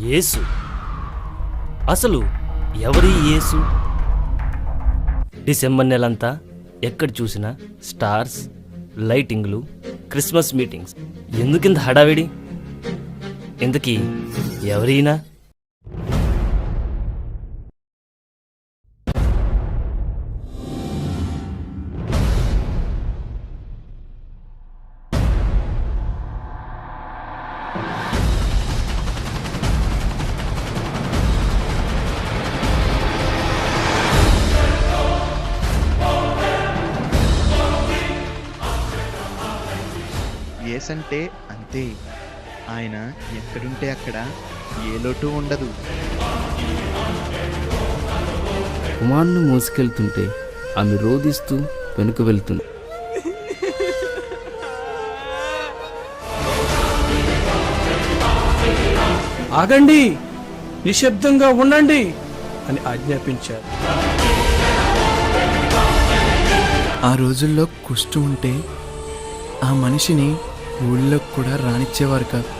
యేసు. అసలు ఎవరి యేసు? డిసెంబర్ నెలంతా ఎక్కడ చూసినా స్టార్స్, లైటింగ్లు, క్రిస్మస్ మీటింగ్స్. ఎందుకింత హడావిడి? ఇంతకీ ఎవరైనా? యేసంటే అంతే. ఆయన ఎక్కడుంటే అక్కడ ఏ లోటు ఉండదు. కుమారుని మోసుకెళ్తుంటే ఆమె రోదిస్తూ వెనుక వెళ్తుంది. ఆగండి, నిశ్శబ్దంగా ఉండండి అని ఆజ్ఞాపించారు. ఆ రోజుల్లో కుష్టు ఉంటే ఆ మనిషిని ఊళ్ళోకి కూడా రానిచ్చేవారు కాదు.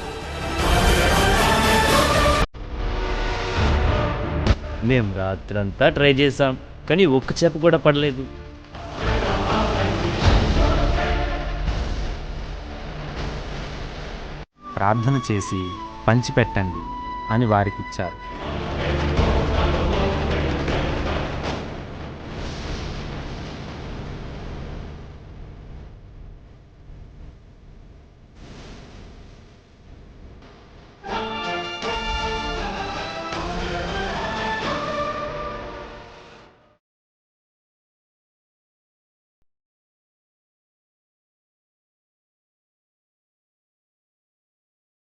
మేం రాత్రంతా ట్రై చేసాం, కానీ ఒక్క చేప కూడా పడలేదు. ప్రార్థన చేసి పంచిపెట్టండి అని వారికిచ్చారు.